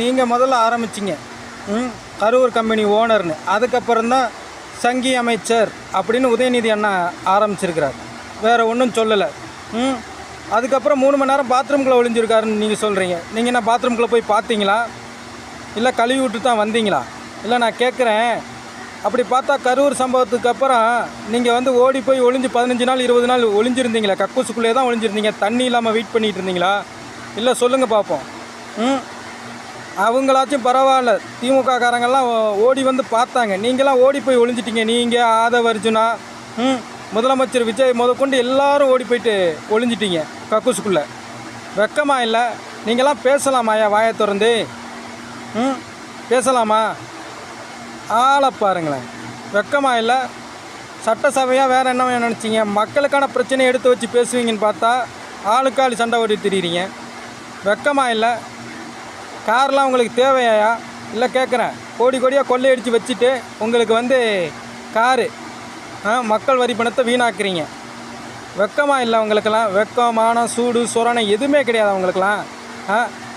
நீங்கள் முதல்ல ஆரம்பிச்சிங்க கரூர் கம்பெனி ஓனர்னு. அதுக்கப்புறம் தான் சங்கி அமைச்சர் அப்படின்னு உதயநிதி அண்ணா ஆரம்பிச்சிருக்கிறார். வேறு ஒன்றும் சொல்லலை. அதுக்கப்புறம் 3 மணி நேரம் பாத்ரூம்குள்ளே ஒளிஞ்சிருக்காருன்னு நீங்கள் சொல்கிறீங்க. நீங்கள் என்ன பாத்ரூம்குள்ளே போய் பார்த்தீங்களா? இல்லை கழுவி விட்டு தான் வந்தீங்களா? இல்லை நான் கேட்குறேன், அப்படி பார்த்தா கரூர் சம்பவத்துக்கு அப்புறம் நீங்கள் வந்து ஓடி போய் ஒளிஞ்சு 15 நாள் 20 நாள் ஒளிஞ்சிருந்தீங்களா? கக்கூசுக்குள்ளே தான் ஒளிஞ்சிருந்தீங்க. தண்ணி இல்லாமல் வெயிட் பண்ணிகிட்டு இருந்தீங்களா? இல்லை சொல்லுங்கள் பார்ப்போம். அவங்களாச்சும் பரவாயில்ல, திமுக காரங்கள்லாம் ஓடி வந்து பார்த்தாங்க. நீங்களாம் ஓடி போய் ஒளிஞ்சிட்டீங்க. நீங்கள் ஆதவ அர்ஜுனா, முதலமைச்சர் விஜய் முதற்கொண்டு எல்லாரும் ஓடி போயிட்டு ஒளிஞ்சிட்டீங்க கக்கூசுக்குள்ளே. வெக்கமாக இல்லை? நீங்களாம் பேசலாமாயா? வாயை திறந்து பேசலாமா? ஆளை பாருங்களேன். வெக்கமாக இல்லை? சட்டசபையாக வேறு என்ன நினச்சிங்க? மக்களுக்கான பிரச்சனையை எடுத்து வச்சு பேசுவீங்கன்னு பார்த்தா ஆளுக்காளி சண்டை ஓடி திரியிறீங்க. வெக்கமாக இல்லை? கார்லாம் உங்களுக்கு தேவையா? இல்லை கேட்குறேன், கோடி கோடியாக கொள்ளையடித்து வச்சுட்டு உங்களுக்கு வந்து காரு மக்கள் வரி பணத்தை வீணாக்குறீங்க. வெக்கமாக இல்லை உங்களுக்கெல்லாம்? வெக்கம், மானம், சூடு, சொரணை எதுவுமே கிடையாது அவங்களுக்கெல்லாம்.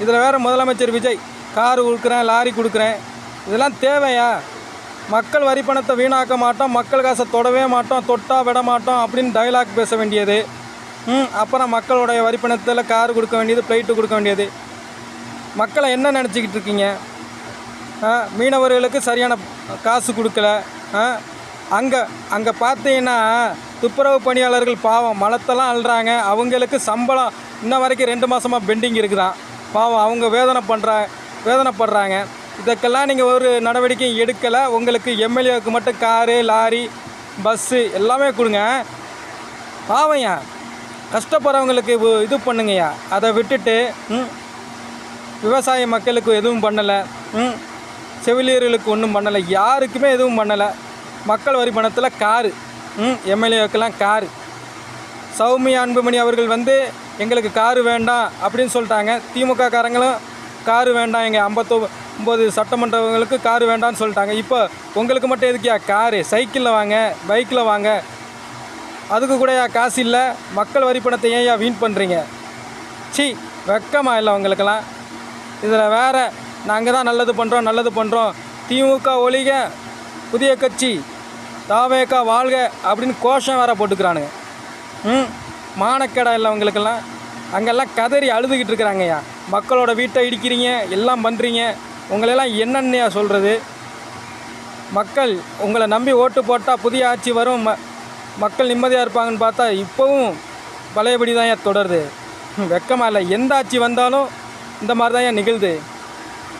இதில் வேறு முதலமைச்சர் விஜய் காரு கொடுக்குறேன், லாரி கொடுக்குறேன், இதெல்லாம் தேவையா? மக்கள் வரி பணத்தை வீணாக்க மாட்டோம், மக்கள் காசை தொடவே மாட்டோம், தொட்டால் விட மாட்டோம் அப்படின்னு டைலாக் பேச வேண்டியது. அப்புறம் மக்களுடைய வரி பணத்தில் காரு கொடுக்க வேண்டியது, ஃப்ளைட்டு கொடுக்க வேண்டியது. மக்களை என்ன நினச்சிக்கிட்டு இருக்கீங்க? மீனவர்களுக்கு சரியான காசு கொடுக்கல. அங்கே பார்த்தீங்கன்னா துப்புரவு பணியாளர்கள் பாவம் மலத்தெல்லாம் அள்ளுறாங்க. அவங்களுக்கு சம்பளம் இன்ன வரைக்கும் 2 மாதமாக பெண்டிங் இருக்குதான். பாவம் அவங்க வேதனைப்படுறாங்க. இதுக்கெல்லாம் நீங்கள் ஒரு நடவடிக்கையும் எடுக்கலை. உங்களுக்கு எம்எல்ஏவுக்கு மட்டும் காரு, லாரி, பஸ்ஸு எல்லாமே கொடுங்க. பாவம்யா, கஷ்டப்படுறவங்களுக்கு இது பண்ணுங்கய்யா. அதை விட்டுட்டு விவசாய மக்களுக்கு எதுவும் பண்ணலை, செவிலியர்களுக்கு ஒன்றும் பண்ணலை, யாருக்குமே எதுவும் பண்ணலை. மக்கள் வரி பணத்தில் காரு, எம்எல்ஏவுக்கெல்லாம் காரு. சௌமியா அன்புமணி அவர்கள் வந்து எங்களுக்கு காரு வேண்டாம் அப்படின்னு சொல்லிட்டாங்க. திமுக காரங்களும் காரு வேண்டாம், எங்கள் 59 சட்டமன்றங்களுக்கு காரு வேண்டாம்னு சொல்லிட்டாங்க. இப்போ உங்களுக்கு மட்டும் எதுக்கியா காரு? சைக்கிளில் வாங்க, பைக்கில் வாங்க. அதுக்கு கூட காசு இல்லை. மக்கள் வரி பணத்தை ஏன் வீண் பண்ணுறீங்க? சி, வெக்கமாக இல்லை உங்களுக்கெல்லாம்? இதில் வேறு நாங்கள் தான் நல்லது பண்ணுறோம், திமுக ஒழிக, புதிய கட்சி தாவேக்கா வாழ்க அப்படின்னு கோஷம் வேறு போட்டுக்கிறானுங்க. மானக்கேடா இல்லை உங்களுக்கெல்லாம்? அங்கெல்லாம் கதறி அழுதுகிட்டு இருக்கிறாங்கய்யா. மக்களோட வீட்டை இடிக்கிறீங்க, எல்லாம் பண்ணுறீங்க. உங்களெல்லாம் என்னென்னையா சொல்கிறது? மக்கள் உங்களை நம்பி ஓட்டு போட்டால் புதிய ஆட்சி வரும், மக்கள் நிம்மதியாக இருப்பாங்கன்னு பார்த்தா இப்போவும் பழையபடி தான் தொடருது. வெக்கமாக இல்லை? எந்த ஆட்சி வந்தாலும் இந்த மாதிரி தான் நிகழ்து.